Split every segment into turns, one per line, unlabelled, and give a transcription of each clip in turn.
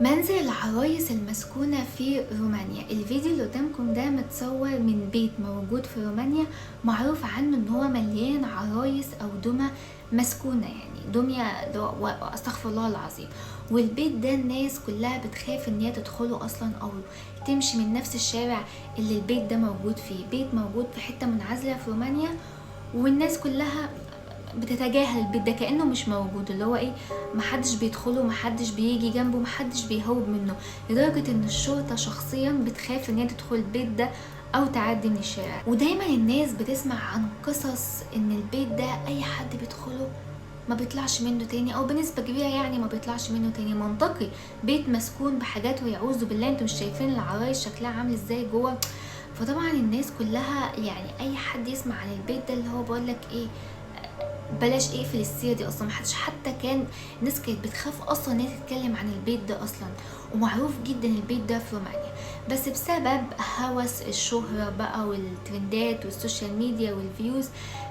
منزل العرايس المسكونة في رومانيا. الفيديو اللي قدامكم ده متصور من بيت موجود في رومانيا، معروف عنه ان هو مليان عرايس او دمى مسكونة، يعني دمية استغفر الله العظيم. والبيت ده الناس كلها بتخاف ان هي تدخله اصلا او تمشي من نفس الشارع اللي البيت ده موجود فيه. بيت موجود في حتة منعزلة في رومانيا، والناس كلها بتتجاهل البيت ده كأنه مش موجود، اللي هو ايه، محدش بيدخله، محدش بيجي جنبه، محدش بيهوب منه، لدرجة ان الشرطة شخصيا بتخاف ان هي تدخل البيت ده او تعدي من الشارع. ودايما الناس بتسمع عن قصص ان البيت ده اي حد بيدخله ما بيطلعش منه تاني، او بنسبة كبيرة يعني ما بيطلعش منه تاني. منطقي، بيت مسكون بحاجات ويعوذ بالله، انتوا مش شايفين العرايس شكلها عامل ازاي جوه؟ فطبعا الناس كلها يعني اي حد يسمع عن البيت ده اللي هو بقولك ايه، بلاش اقفل السيره دي اصلا. محدش حتى كان، الناس كانت بتخاف اصلا ان هي تتكلم عن البيت ده اصلا، ومعروف جدا البيت ده في رومانيا. بس بسبب هوس الشهرة بقى والترندات والسوشيال ميديا والفيوز،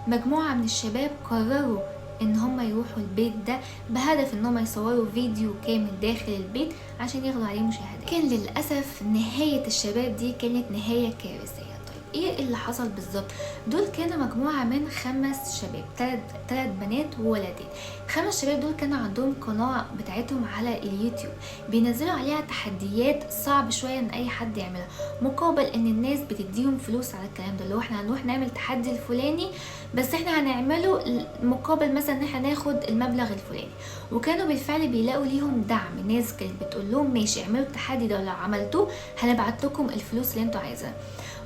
مجموعة من الشباب قرروا ان هم يروحوا البيت ده بهدف ان هم يصوروا فيديو كامل داخل البيت عشان ياخدوا عليه مشاهدات. كان للأسف نهاية الشباب دي كانت نهاية كارثية. ايه اللي حصل بالظبط؟ دول كانوا مجموعة من 5 شباب، 3 بنات وولدين. 5 شباب دول كانوا عندهم قناة بتاعتهم على اليوتيوب، بينزلوا عليها تحديات صعب شوية ان اي حد يعملها، مقابل ان الناس بتديهم فلوس على الكلام ده. اللي هو احنا هنروح نعمل تحدي الفلاني، بس احنا هنعمله مقابل مثلا ان احنا ناخد المبلغ الفلاني. وكانوا بالفعل بيلاقوا ليهم دعم، ناس كانت بتقول لهم ماشي اعملوا التحدي ده، ولو عملتوه هنبعت لكم الفلوس اللي انتوا عايزينها.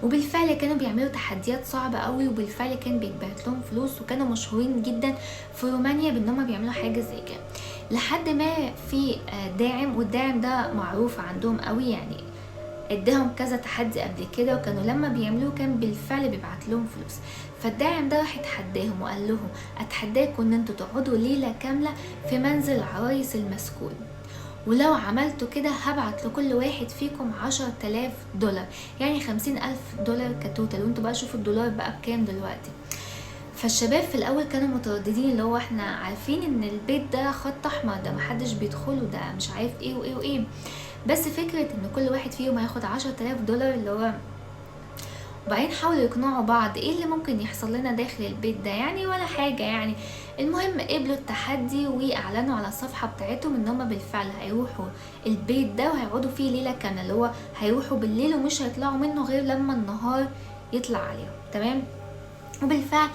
وبالفعل كانوا بيعملوا تحديات صعبة قوي، وبالفعل كان بيتبعت لهم فلوس، وكانوا مشهورين جدا في رومانيا بان هم بيعملوا حاجة زي كده. لحد ما في داعم، والداعم ده معروف عندهم قوي، يعني اداهم كذا تحدي قبل كده، وكانوا لما بيعملوه كان بالفعل بيبعت لهم فلوس. فالداعم ده راح يتحداهم وقال لهم اتحداكم ان انتوا تقعدوا ليلة كاملة في منزل العرايس المسكون، ولو عملتوا كده هبعت لكل واحد فيكم 10,000 دولار، يعني 50,000 دولار كتوتال. وانتوا بقى شوفوا الدولار بقى بكام دلوقتي. فالشباب في الاول كانوا مترددين، اللي هو احنا عارفين ان البيت ده خط احمر، ده محدش بيدخله، ده مش عارف ايه وايه وايه. بس فكرة ان كل واحد فيهم هياخد 10,000 دولار، اللي هو وبعدين حاولوا يقنعوا بعض ايه اللي ممكن يحصل لنا داخل البيت ده، يعني ولا حاجة يعني. المهم قبلوا التحدي واعلنوا على الصفحة بتاعتهم ان هم بالفعل هيروحوا البيت ده وهيقعدوا فيه ليلة كاملة، اللي هو هيروحوا بالليل ومش هيطلعوا منه غير لما النهار يطلع عليهم. تمام. وبالفعل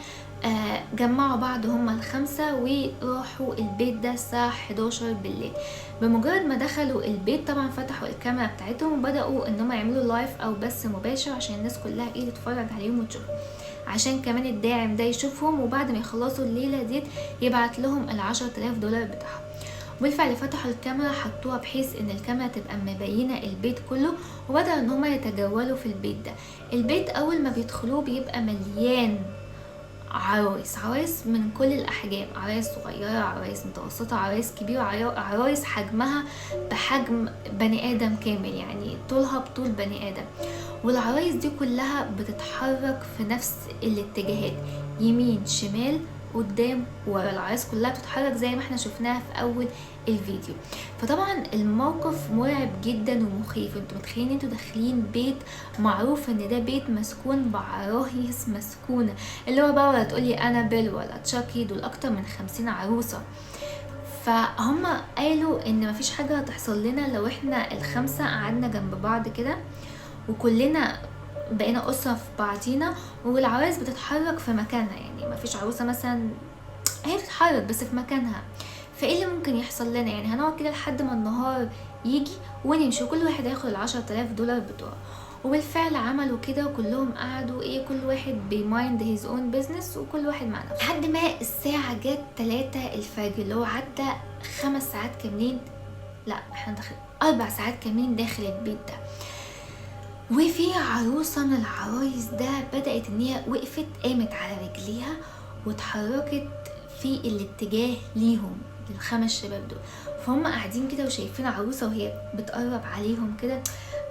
جمعوا بعض هما ال5 وراحوا البيت ده الساعة 11 بالليل. بمجرد ما دخلوا البيت طبعا فتحوا الكاميرا بتاعتهم وبدأوا ان هما يعملوا لايف او بث مباشر عشان الناس كلها ايه تتفرج عليهم وتشوفهم، عشان كمان الداعم ده يشوفهم، وبعد ما يخلصوا الليلة دي يبعت لهم ال10,000 دولار بتاعهم. وبالفعل فتحوا الكاميرا، حطوها بحيث ان الكاميرا تبقى مبينة البيت كله، وبدأوا ان هما يتجولوا في البيت ده. البيت اول ما بيدخلوه بيبقى مليان عرايس من كل الأحجام، عرايس صغيرة، عرايس متوسطة، عرايس كبيرة، عرايس حجمها بحجم بني آدم كامل، يعني طولها بطول بني آدم. والعرايس دي كلها بتتحرك في نفس الاتجاهات، يمين شمال قدام ورا. العرايس كلها بتتحرك زي ما احنا شفناها في اول الفيديو. فطبعا الموقف مرعب جدا ومخيف. انتوا متخيلين انتوا داخلين بيت معروف ان ده بيت مسكون بعرايس مسكونة، اللي هو بقى ولا تقولي انابيل ولا تشاكي، دول اكتر من 50 عروسة. فهم قالوا ان مفيش حاجة هتحصل لنا لو احنا ال5 قعدنا جنب بعض كده وكلنا بقينا أسرة في بعضينا، والعرايس بتتحرك في مكانها، يعني مفيش عروسة مثلا هي بتتحرك بس في مكانها. فايه اللي ممكن يحصل لنا؟ يعني هنقعد كده لحد ما النهار يجي ونمشي، وكل واحد هياخد ال10,000 دولار بتوعه. وبالفعل عملوا كده، وكلهم قعدوا ايه، كل واحد بمايند هيز اون بيزنس، وكل واحد مع نفسه، لحد ما الساعة جت 3 الفجر، اللي هو عدى 5 ساعات كاملين، لا احنا داخل 4 ساعات كاملين داخل البيت ده. وفي عروسة من العرايس ده بدأت ان هي وقفت، قامت على رجليها واتحركت في الاتجاه ليهم، لل5 شباب دول. فهم قاعدين كده وشايفين عروسة وهي بتقرب عليهم كده،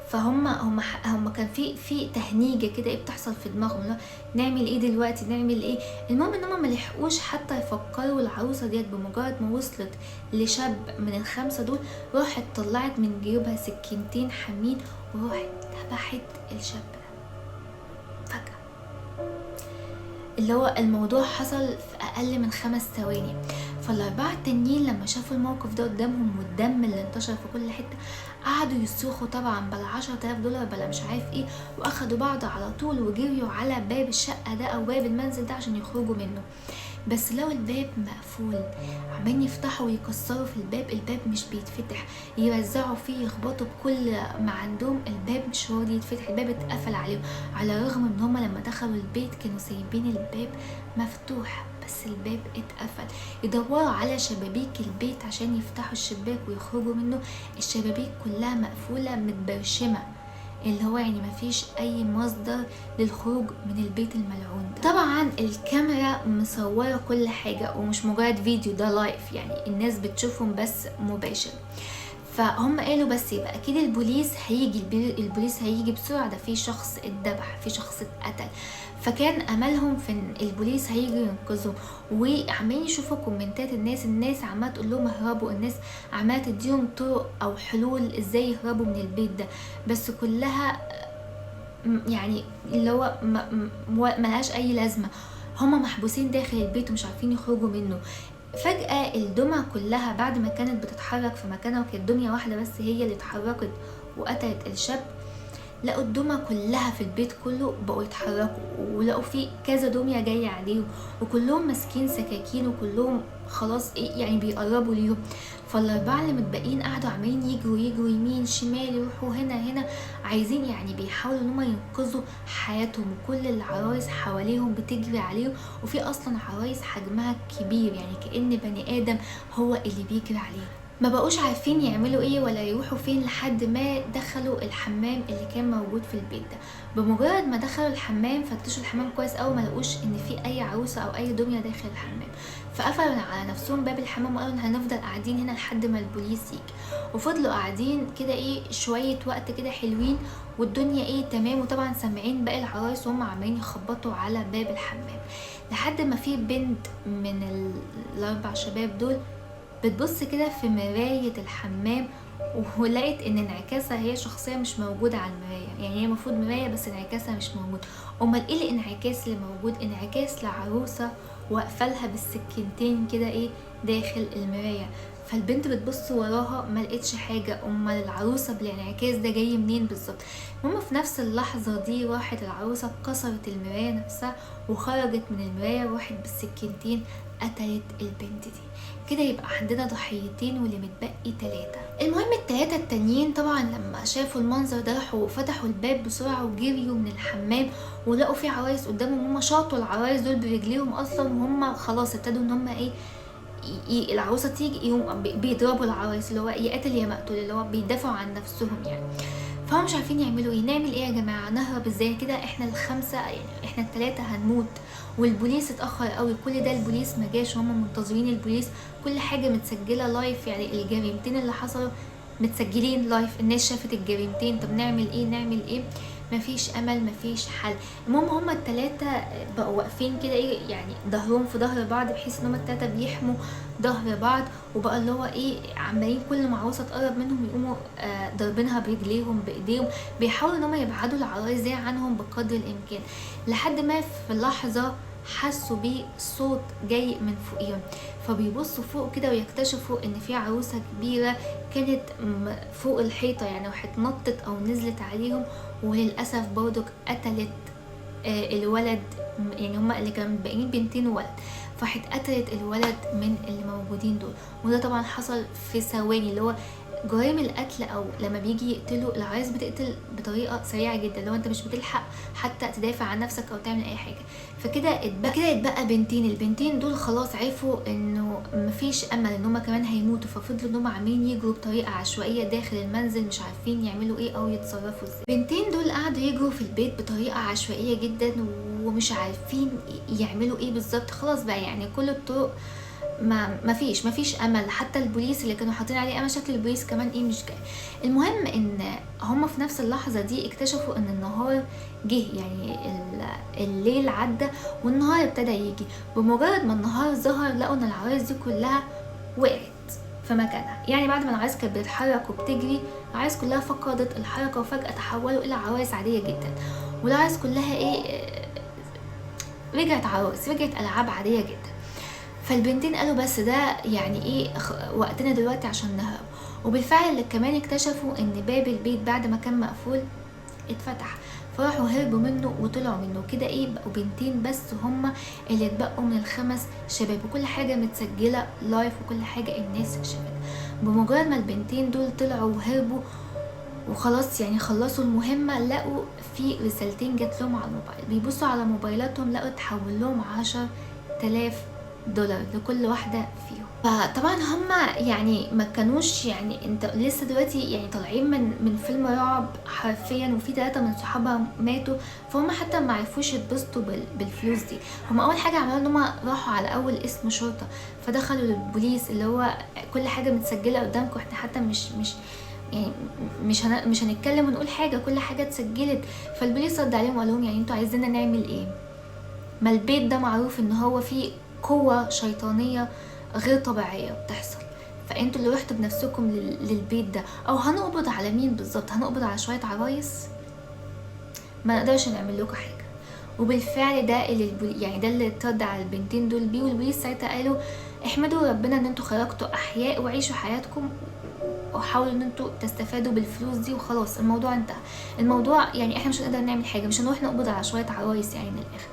فهم كان في تهنيجه كده ايه بتحصل في دماغهم، لا نعمل ايه دلوقتي، نعمل ايه. المهم ان هم ملحقوش حتى يفكروا. العروسه ديت بمجرد ما وصلت لشاب من الخمسه دول، راحت طلعت من جيوبها سكينتين حامين وراحت ذبحت الشاب ده فجأة. اللي هو الموضوع حصل في اقل من 5 ثواني. فالاربعه التانيين لما شافوا الموقف ده قدامهم والدم اللي انتشر في كل حته، قعدوا يصرخوا طبعا بلا 10,000 دولار بلا مش عارف ايه، واخدوا بعض على طول وجريوا على باب الشقه ده او باب المنزل ده عشان يخرجوا منه. بس لو الباب مقفول، عمالين يفتحوا ويكسروا في الباب مش بيتفتح، يوزعوا فيه يخبطوا بكل ما عندهم، الباب مش راضي يتفتح، الباب اتقفل عليهم. على الرغم ان هما لما دخلوا البيت كانوا سايبين الباب مفتوح بس الباب اتقفل. يدوروا على شبابيك البيت عشان يفتحوا الشباك ويخرجوا منه، الشبابيك كلها مقفولة متبرشمة، اللي هو يعني مفيش اي مصدر للخروج من البيت الملعون ده. طبعا الكاميرا مصوره كل حاجه ومش مجرد فيديو، ده لايف يعني الناس بتشوفهم بس مباشر. فهم قالوا بس يبقى اكيد البوليس هيجي، البوليس هيجي بسرعه، ده في شخص اتذبح، في شخص اتقتل. فكان املهم في ان البوليس هيجي ينقذهم. وعمالين يشوفوا كومنتات الناس عماله تقول لهم اهربوا، الناس عماله تديهم طرق او حلول ازاي يهربوا من البيت ده، بس كلها يعني اللي هو ملهاش اي لازمه. هما محبوسين داخل البيت ومش عارفين يخرجوا منه. فجأة الدمى كلها بعد ما كانت بتتحرك في مكانها، وكانت دمية واحدة بس هي اللي اتحركت وقتلت الشاب، لقوا الدمى كلها في البيت كله بقوا يتحركوا، ولقوا في كذا دمية جاية عليهم وكلهم ماسكين سكاكين وكلهم خلاص ايه يعني بيقربوا ليهم. فالاربعه اللي متبقين قعدوا عمالين يجروا يمين شمال، يروحوا هنا عايزين يعني بيحاولوا ان هم ينقذوا حياتهم، وكل العرايس حواليهم بتجري عليهم، وفي اصلا عرايس حجمها كبير يعني كأن بني ادم هو اللي بيجري عليهم. ما بقوش عارفين يعملوا ايه ولا يروحوا فين لحد ما دخلوا الحمام اللي كان موجود في البيت ده. بمجرد ما دخلوا الحمام فتشوا الحمام كويس قوي، ما لقوش ان في اي عروسه او اي دميه داخل الحمام. فقفلوا على نفسهم باب الحمام وقالوا ان هنفضل قاعدين هنا لحد ما البوليس يجي. وفضلوا قاعدين كده ايه شويه وقت كده حلوين والدنيا ايه تمام، وطبعا سامعين باقي العرايس وهم عمالين يخبطوا على باب الحمام، لحد ما في بنت من الاربع شباب دول بتبص كده في مراية الحمام ولقيت ان انعكاسها هي شخصية مش موجودة على المراية. يعني هي المفروض مراية بس انعكاسها مش موجود. امال ايه الانعكاس اللي موجود؟ انعكاس لعروسة واقفلها بالسكينتين كده ايه داخل المراية. فالبنت بتبص وراها ما لقيتش حاجة، امال العروسة بالانعكاس ده جاي منين بالظبط؟ المهم في نفس اللحظة دي راحت العروسة كسرت المراية نفسها وخرجت من المراية وراحت بالسكينتين قتلت البنت دي. كده يبقى عندنا ضحيتين واللي متبقي 3. المهم ال3 التانيين طبعا لما شافوا المنظر ده راحوا فتحوا الباب بسرعة وجريوا من الحمام، ولقوا في عرايس قدامهم، هم شاطوا العرايس دول برجليهم اصلا، وهم خلاص ابتدوا ان هم ايه العروسة تيجي يقوم بيضربوا العرايس، اللي هو يا قاتل يا مقتول، اللي هو بيدافعوا عن نفسهم يعني. فهم مش عارفين يعملوا ايه، نعمل ايه يا جماعه، نهرب ازاي كده، احنا الخمسه يعني احنا ال3 هنموت، والبوليس اتاخر قوي، كل ده البوليس ما جاش، هم منتظرين البوليس، كل حاجه متسجله لايف، يعني الجريمتين اللي حصلوا متسجلين لايف، الناس شافت الجريمتين. طب نعمل ايه؟ مفيش امل مفيش حل. المهم هما ال3 بقوا واقفين كده ايه يعني ظهرهم في ظهر بعض، بحيث ان هما ال3 بيحموا ظهر بعض، وبقى اللي هو ايه عمالين كل ما عروسه تقرب منهم يقوموا ضاربينها برجليهم بايديهم، بيحاولوا ان هما يبعدوا العرايس دي عنهم بقدر الامكان، لحد ما في لحظه حسوا بيه صوت جاي من فوقيهم. فبيبصوا فوق كده ويكتشفوا ان في عروسه كبيره كانت فوق الحيطه يعني، راحت نطت او نزلت عليهم، وللاسف برضك قتلت الولد. يعني هما اللي كانوا متبقيين بنتين وولد، فراحت قتلت الولد من اللي موجودين دول. وده طبعا حصل في ثواني، اللي هو جرائم القتل او لما بيجي يقتلوا العرايس بتقتل بطريقه سريعه جدا، لو انت مش بتلحق حتى تدافع عن نفسك او تعمل اي حاجه. فكده اتبقى بنتين، البنتين دول خلاص عرفوا انه مفيش امل ان هما كمان هيموتوا، ففضلوا ان هما عاملين يجروا بطريقه عشوائيه داخل المنزل، مش عارفين يعملوا ايه او يتصرفوا ازاي. البنتين دول قعدوا يجروا في البيت بطريقه عشوائيه جدا ومش عارفين يعملوا ايه بالظبط. خلاص بقى يعني كل الطرق ما فيش امل. حتى البوليس اللي كانوا حاطين عليه امل، شكل البوليس كمان ايه مش جاي. المهم ان هم في نفس اللحظه دي اكتشفوا ان النهار جه، يعني الليل عدى والنهار ابتدى يجي. بمجرد ما النهار ظهر لقوا ان العرايس دي كلها وقعت في مكانها. يعني بعد ما العرايس كانت بتتحرك وبتجري، العرايس كلها فقدت الحركه وفجاه تحولوا الى عرايس عاديه جدا. والعرايس كلها ايه، رجعت عرايس، رجعت العاب عاديه جدا. فالبنتين قالوا بس ده يعني ايه، وقتنا دلوقتي عشان نهرب. وبالفعل اللي كمان اكتشفوا ان باب البيت بعد ما كان مقفول اتفتح، فراحوا هربوا منه وطلعوا منه كده. ايه، بقوا بنتين بس هما اللي اتبقوا من ال5 شباب، وكل حاجة متسجلة لايف وكل حاجة الناس شافت. بمجرد ما البنتين دول طلعوا وهربوا وخلاص يعني خلصوا المهمة، لقوا في رسالتين جات لهم على الموبايل. بيبصوا على موبايلاتهم لقوا تحول لهم 10,000 دولار لكل واحدة فيهم. فطبعا هما يعني ما كانوش، يعني انت لسه دلوقتي يعني طالعين من فيلم رعب حرفيا، وفي 3 من صحابها ماتوا، فهم حتى ما عرفوش يتبسطوا بالفلوس دي. هم اول حاجه عملوا ان هم راحوا على اول اسم شرطه، فدخلوا للبوليس اللي هو كل حاجه متسجله قدامكم، احنا حتى مش يعني مش هنتكلم ونقول حاجه، كل حاجه اتسجلت. فالبوليس رد عليهم وقال لهم يعني انتوا عايزيننا نعمل ايه؟ ما البيت ده معروف ان هو فيه قوة شيطانية غير طبيعية بتحصل، فانتوا اللي رحتوا بنفسكم للبيت ده، او هنقبض على مين بالظبط؟ هنقبض على شوية عرايس؟ ما نقدرش نعمل لكم حاجة. وبالفعل ده اللي يعني ده اللي اترد على البنتين دول بيه. والبوليس ساعتها قالوا احمدوا ربنا ان انتوا خرجتوا احياء وعيشوا حياتكم، وحاولوا ان انتوا تستفادوا بالفلوس دي وخلاص الموضوع انتهى. الموضوع يعني احنا مش هنقدر نعمل حاجة، مش هنروح نقبض على شوية عرايس يعني من الاخر.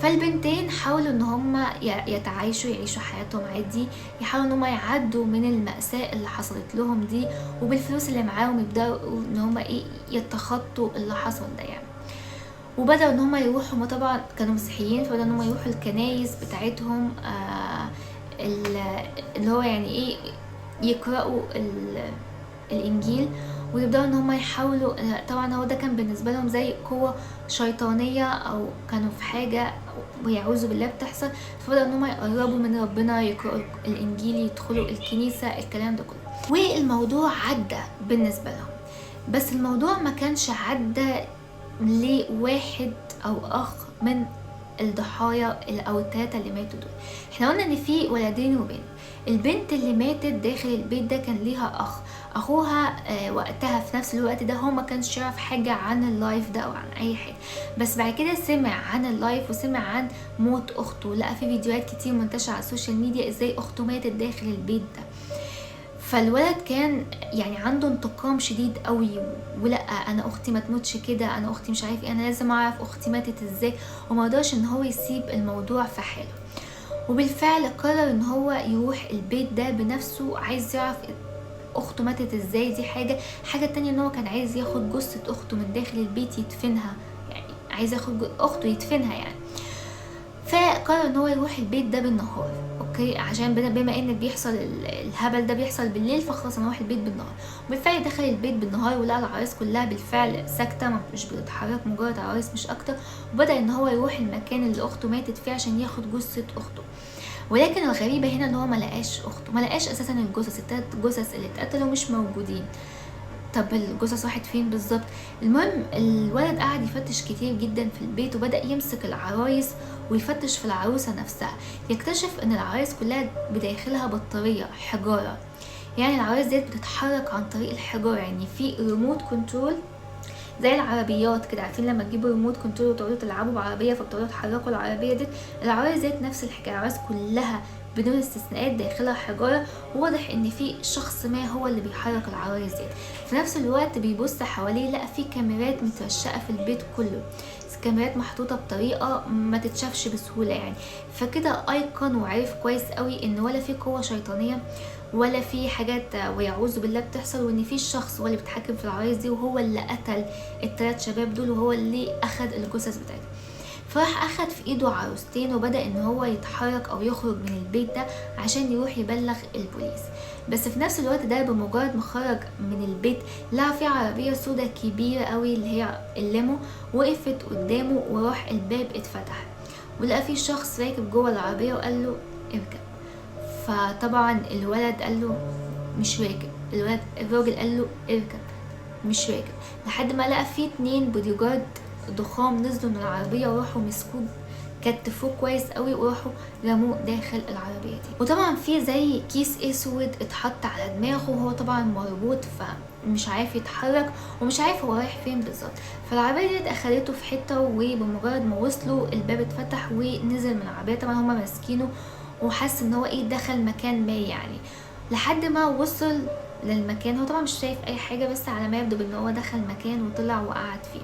فالبنتين حاولوا ان هم يتعايشوا، يعيشوا حياتهم عادي، يحاولوا ان هم يعدوا من المأساة اللي حصلت لهم دي، وبالفلوس اللي معاهم يبدأوا ان هم ايه يتخطوا اللي حصل ده يعني. وبدأوا ان هم يروحوا، ما طبعا كانوا مسيحيين، فبدأوا ان هم يروحوا الكنايس بتاعتهم اللي هو يعني ايه يقرأوا الانجيل، ويبداوا ان هم يحاولوا. طبعا هو ده كان بالنسبه لهم زي قوه شيطانيه، او كانوا في حاجه ويعوذوا بالله بتحصل، فبداوا ان هم يقربوا من ربنا، يقرأوا الانجيل، يدخلوا الكنيسه، الكلام ده كله. والموضوع عدى بالنسبه لهم، بس الموضوع ما كانش عدى لواحد او اخ من الضحايا او ال3 اللي ماتوا دول. احنا قلنا ان في ولدين وبنت. البنت اللي ماتت داخل البيت ده كان ليها اخ، اخوها وقتها في نفس الوقت ده هو ما كانش يعرف حاجه عن اللايف ده او عن اي حاجه، بس بعد كده سمع عن اللايف وسمع عن موت اخته، لقى في فيديوهات كتير منتشره على السوشيال ميديا ازاي اخته ماتت داخل البيت ده. فالولد كان يعني عنده انتقام شديد قوي، ولا انا اختي ما تموتش كده، انا اختي مش عارف ايه، انا لازم اعرف اختي ماتت ازاي، وما قدرش ان هو يسيب الموضوع في حاله. وبالفعل قرر ان هو يروح البيت ده بنفسه، عايز يعرف اخته ماتت ازاي. دي حاجه تانية ان هو كان عايز ياخد جثه اخته من داخل البيت يدفنها، يعني عايز ياخد اخته يدفنها يعني. فقرر ان هو يروح البيت ده بالنهار، اوكي، عشان بما ان بيحصل الهبل ده بيحصل بالليل، فخلاص انا اروح البيت بالنهار. وبالفعل دخل البيت بالنهار ولقى العرايس كلها بالفعل ساكته، مش بتتحرك، مجرد عرايس مش اكتر. وبدا ان هو يروح المكان اللي اخته ماتت فيه عشان ياخد جثه اخته. ولكن الغريبه هنا ان هو ما لقاش اخته، ما لقاش اساسا الجثث. ال3 جثث اللي اتقتلوا مش موجودين. طب الجثث راحت فين بالظبط؟ المهم الولد قعد يفتش كتير جدا في البيت، وبدأ يمسك العرايس ويفتش في العروسة نفسها. يكتشف ان العرايس كلها بداخلها بطارية حجارة، يعني العرايس ديت بتتحرك عن طريق الحجارة، يعني في ريموت كنترول زي العربيات كده. عارفين لما تجيبوا ريموت كنترول وتقعدوا تلعبوا بعربية فبتقعدوا تحركوا العربية دي؟ العرايس ديت نفس الحكاية، العرايس كلها بدون استثناءات داخلها حجارة، وواضح ان في شخص ما هو اللي بيحرك العرايس دي. في نفس الوقت بيبص حواليه، لقى في كاميرات مترشقة في البيت كله، كاميرات محطوطة بطريقة ما تتشافش بسهولة يعني. فكده ايقن وعرف كويس قوي ان ولا في قوة شيطانية ولا في حاجات ويعوذ بالله بتحصل، وان في شخص هو اللي بيتحكم في العرايس دي، وهو اللي قتل ال3 شباب دول، وهو اللي اخد الجثث بتاعتهم. فراح اخد في ايده عروستين وبدأ ان هو يتحرك او يخرج من البيت ده عشان يروح يبلغ البوليس. بس في نفس الوقت ده بمجرد ما خرج من البيت لقى في عربية سودا كبيرة قوي اللي هي الليمو وقفت قدامه، وراح الباب اتفتح ولقى في شخص راكب جوه العربية وقال له اركب. فطبعا الولد قال له مش راكب، الراجل قال له اركب، مش راكب، لحد ما لقى فيه 2 بودي جارد ضخام نزلوا من العربيه وراحوا مسكوه كتفوه كويس قوي وراحوا رموه داخل العربيه دي. وطبعا في زي كيس اسود اتحط على دماغه وهو طبعا مربوط فمش عارف يتحرك ومش عارف هو رايح فين بالظبط. فالعربيه دي اخدته في حته، وبمجرد ما وصلوا الباب اتفتح ونزل من العربيه. طبعا هما ماسكينه وحس ان هو دخل مكان ما يعني، لحد ما وصل للمكان. هو طبعا مش شايف اي حاجه، بس على ما يبدو ان هو دخل مكان وطلع وقعد فيه،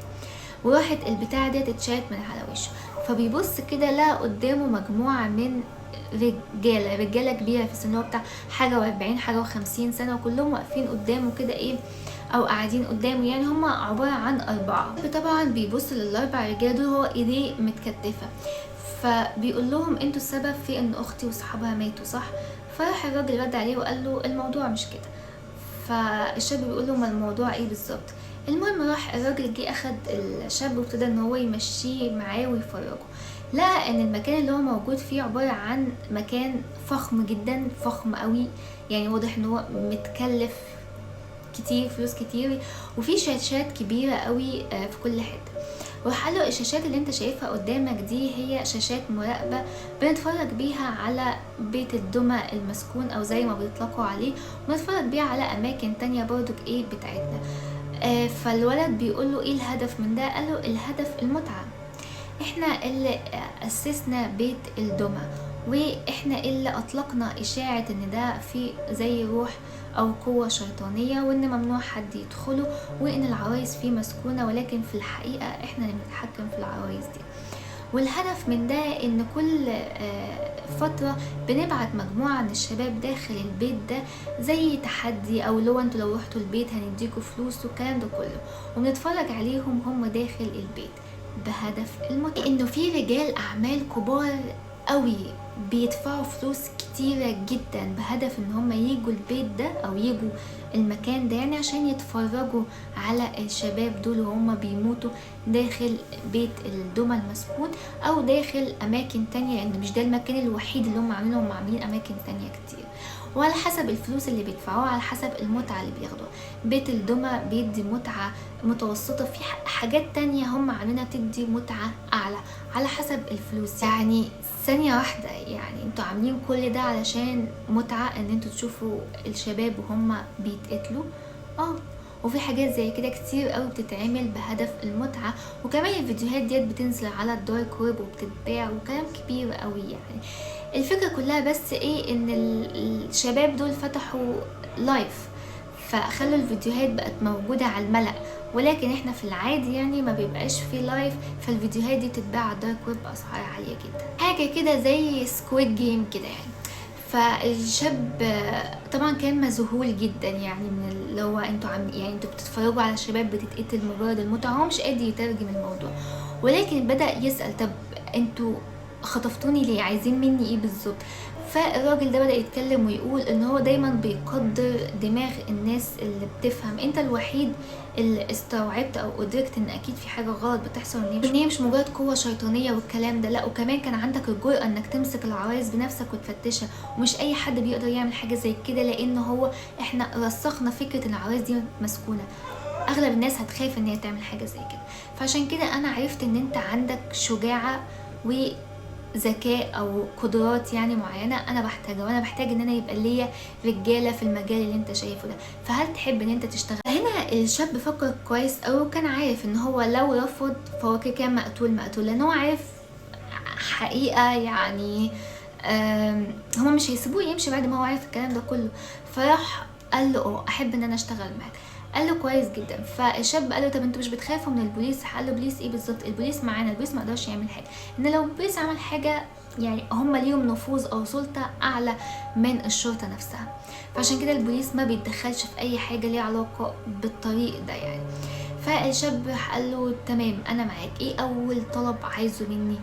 وراحت البتاعه دي اتشالت من على وشه. فبيبص كده لقى قدامه مجموعه من رجاله كبيره في السن، بتاع حاجه و40 حاجه و50 سنه، وكلهم واقفين قدامه كده او قاعدين قدامه، يعني هم عباره عن 4. طبعا بيبص لل4 رجاله دول، هو ايديه متكتفه، فبيقول لهم انتوا السبب في ان اختي وصحابها ماتوا صح؟ فراح الراجل رد عليه وقال له الموضوع مش كده. فالشاب بيقول له ما الموضوع ايه بالظبط؟ المهم راح الراجل جه اخد الشاب وابتدى ان هو يمشيه معاه ويفرجه. لقى ان المكان اللي هو موجود فيه عبارة عن مكان فخم جدا، فخم قوي، يعني واضح ان هو متكلف كتير، فلوس كتير، وفي شاشات كبيرة قوي في كل حتة. وراح قال له الشاشات اللي انت شايفها قدامك دي هي شاشات مراقبة بنتفرج بيها على بيت الدمى المسكون او زي ما بيطلقوا عليه، ونتفرج بيها على اماكن تانية برضو بتاعتنا. فالولد بيقول له ايه الهدف من ده؟ قال له الهدف المتعة، احنا اللي اسسنا بيت الدمى، واحنا اللي اطلقنا اشاعة ان ده في زي روح او قوة شيطانية، وان ممنوع حد يدخله، وان العرايس فيه مسكونة، ولكن في الحقيقة احنا اللي بنتحكم في العرايس دي. والهدف من ده ان كل فترة بنبعت مجموعة من الشباب داخل البيت ده زي تحدي، او انتوا لو رحتوا البيت هنديكوا فلوس والكلام ده كله، وبنتفرج عليهم هم داخل البيت بهدف المتعة. انه في رجال اعمال كبار قوي بيدفعوا فلوس كتيرة جدا بهدف ان هم ييجوا البيت ده او ييجوا المكان ده، يعني عشان يتفرجوا على الشباب دول وهم بيموتوا داخل بيت الدمى المسكون او داخل اماكن تانية، لان يعني مش ده المكان الوحيد اللي هم عاملينه، هم عاملين اماكن تانية كتير، وعلى حسب الفلوس اللي بيدفعوها على حسب المتعة اللي بياخدوها. بيت الدمى بيدي متعة متوسطة، في حاجات تانية هم عاملينها بتدي متعة اعلى على حسب الفلوس. يعني ثانية واحدة، يعني انتوا عاملين كل ده علشان متعة ان انتوا تشوفوا الشباب وهم بيتقتلوا؟ وفي حاجات زي كده كتير قوي بتتعمل بهدف المتعة، وكمان الفيديوهات ديت بتنزل على الدارك ويب وبتتباع وكلام كبير قوي. يعني الفكرة كلها بس ان الشباب دول فتحوا لايف، فخلوا الفيديوهات بقت موجودة على الملأ، ولكن احنا في العادي يعني ما بيبقاش في لايف، فالفيديوهات دي تتباع على الدارك ويب بأسعار عالية جدا، حاجة كده زي سكويد جيم كده يعني. فالشاب طبعا كان مذهول جدا، يعني من اللي هو انتوا يعني انتوا بتتفرجوا على شباب بتتقتل مجرد المتعة، هو مش قادر يترجم الموضوع، ولكن بدأ يسأل طب انتوا خطفتوني ليه؟ عايزين مني ايه بالظبط؟ فالراجل ده بدأ يتكلم ويقول ان هو دايما بيقدر دماغ الناس اللي بتفهم. انت الوحيد اللي استوعبت او ادركت ان اكيد في حاجة غلط بتحصل، ان هي مش مجرد قوة شيطانية والكلام ده، لا، وكمان كان عندك الجرأة انك تمسك العرايس بنفسك وتفتشها، ومش اي حد بيقدر يعمل حاجة زي كده، لان هو احنا رسخنا فكرة ان العرايس دي مسكونة، اغلب الناس هتخاف ان هي تعمل حاجة زي كده. فعشان كده انا عرفت ان انت عندك شجاعة ذكاء او قدرات يعني معينه انا بحتاجها، وانا بحتاج ان انا يبقى ليا رجاله في المجال اللي انت شايفه ده، فهل تحب ان انت تشتغل هنا؟ الشاب فكر كويس قوي، وكان عارف ان هو لو رفض فهو كده كان مقتول، لان هو عارف حقيقه يعني هما مش هيسيبوه يمشي بعد ما هو عارف الكلام ده كله. فراح قال له احب ان انا اشتغل معاك. قال له كويس جدا. فالشاب قال له طب انتوا مش بتخافوا من البوليس؟ قال له بوليس ايه بالظبط؟ البوليس معانا، البوليس ما قدرش يعمل حاجه، ان لو البوليس عمل حاجه يعني هم ليهم نفوذ او سلطه اعلى من الشرطه نفسها، فعشان كده البوليس ما بيتدخلش في اي حاجه ليها علاقه بالطريق ده يعني. فالشاب قال له تمام انا معاك، ايه اول طلب عايزه مني؟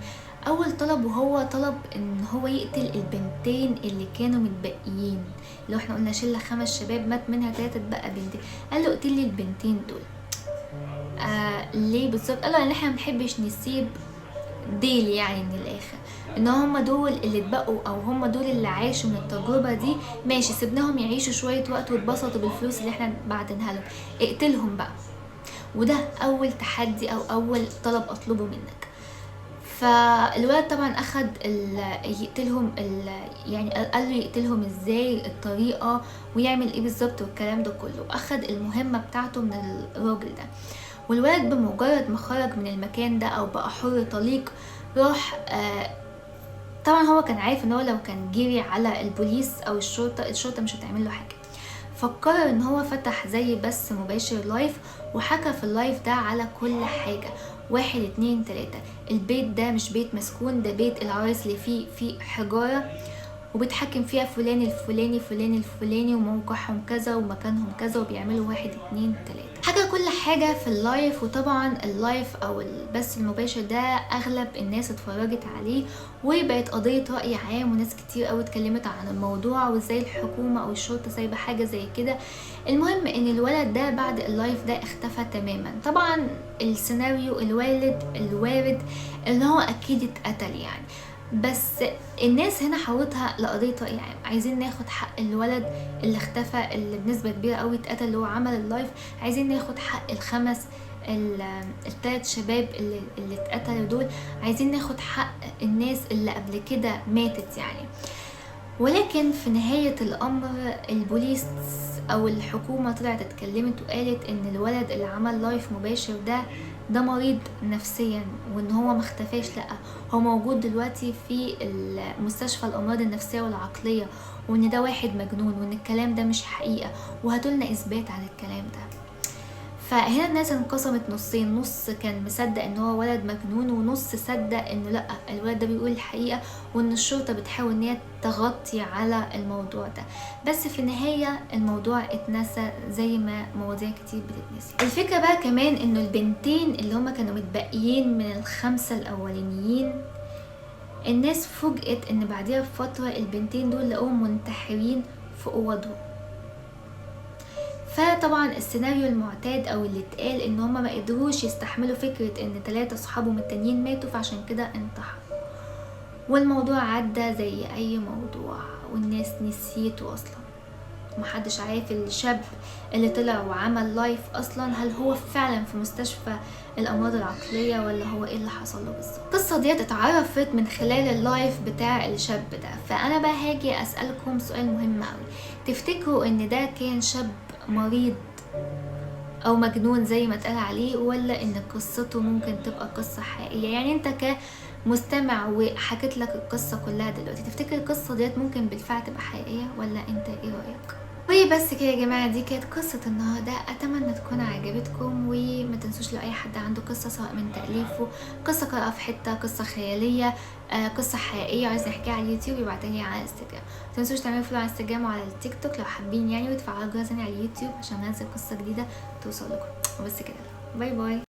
اول طلب وهو طلب ان هو يقتل البنتين اللي كانوا متبقيين، لو احنا قلنا شله 5 شباب مات منها 3 اتبقى بنتين، قال له اقتل لي البنتين دول. ليه بالظبط؟ قال له ان احنا ما بنحبش نسيب ديل يعني من الاخر، ان هم دول اللي اتبقوا او هم دول اللي عاشوا من التجربة دي. ماشي، سيبناهم يعيشوا شوية وقت واتبسطوا بالفلوس اللي احنا بعتنها لهم، اقتلهم بقى. وده اول تحدي او اول طلب اطلبه منك. فالولد طبعا اخد يقتلهم يعني قال له يقتلهم ازاي، الطريقة ويعمل ايه بالظبط والكلام ده كله. اخد المهمة بتاعته من الراجل ده. والولد بمجرد ما خرج من المكان ده او بقى حر طليق، راح طبعا هو كان عارف ان هو لو كان جري على البوليس او الشرطة مش هتعمل له حاجة. فكر ان هو فتح زي بث مباشر لايف، وحكى في اللايف ده على كل حاجة، 1 2 3. البيت ده مش بيت مسكون، ده بيت العرايس اللي فيه حجارة، وبيتحكم فيها فلان الفلاني فلان الفلاني، وموقعهم كذا ومكانهم كذا، وبيعملوا 1 2 3. حكى كل حاجة في اللايف. وطبعا اللايف او البث المباشر ده اغلب الناس اتفرجت عليه، وبقت قضية رأي عام، وناس كتير قوي اتكلمت عن الموضوع وازاي الحكومة او الشرطة سايبة حاجة زي كده. المهم ان الولد ده بعد اللايف ده اختفى تماما. طبعا السيناريو الوارد ان هو اكيد اتقتل يعني، بس الناس هنا حوطها لقضية رأي عام. عايزين ناخد حق الولد اللي اختفى، اللي بنسبة كبيرة قوي اتقتل، اللي هو عمل اللايف. عايزين ناخد حق الثلاث شباب اللي اتقتلوا دول. عايزين ناخد حق الناس اللي قبل كده ماتت يعني. ولكن في نهاية الأمر البوليس أو الحكومة طلعت اتكلمت وقالت إن الولد اللي عمل لايف مباشر ده مريض نفسيا، وإن هو مختفاش، لأ هو موجود دلوقتي في مستشفى الأمراض النفسية والعقلية، وإن ده واحد مجنون، وإن الكلام ده مش حقيقة، وهاتولنا إثبات على الكلام ده. فهنا الناس انقسمت نصين، نص كان مصدق ان هو ولد مجنون، ونص صدق انه لا، الولد ده بيقول الحقيقة، وان الشرطة بتحاول ان هي تغطي على الموضوع ده. بس في النهاية الموضوع اتنسى زي ما مواضيع كتير بتتنسي. الفكرة بقى كمان انه البنتين اللي هما كانوا متبقيين من الخمسة الاولانيين، الناس فوجئت ان بعدها بفترة البنتين دول لقوهم منتحرين في اوضهم. فطبعا السيناريو المعتاد او اللي اتقال ان هما ما قدروش يستحملوا فكرة ان 3 اصحابهم التانيين ماتوا، فعشان كده انتحروا. والموضوع عدى زي اي موضوع، والناس نسيته اصلا. محدش عارف الشاب اللي طلع وعمل لايف اصلا هل هو فعلا في مستشفى الامراض العقلية، ولا هو ايه اللي حصل له بالظبط. القصة دي اتعرفت من خلال اللايف بتاع الشاب ده. فانا بقى هاجي اسألكم سؤال مهم اوي، تفتكروا ان ده كان شاب مريض او مجنون زي ما اتقال عليه، ولا ان قصته ممكن تبقى قصة حقيقية؟ يعني انت كمستمع وحكيت لك القصة كلها دلوقتي، تفتكر القصة ديت ممكن بالفعل تبقى حقيقية، ولا انت ايه رأيك؟ وبس كده يا جماعة، دي كانت قصة النهاردة. اتمنى تكون عجبتكم، وما تنسوش لو اي حد عنده قصة سواء من تأليفه، قصة قرأها في حتة، قصة خيالية، قصة حقيقية عايز نحكيها على اليوتيوب، يبعتلي على انستجرام. ما تنسوش تعملوا فولو على انستجرام وعلى التيك توك لو حابين يعني، وتفعلوا الجرس على اليوتيوب عشان انزل قصة جديدة توصل لكم. وبس كده، باي باي.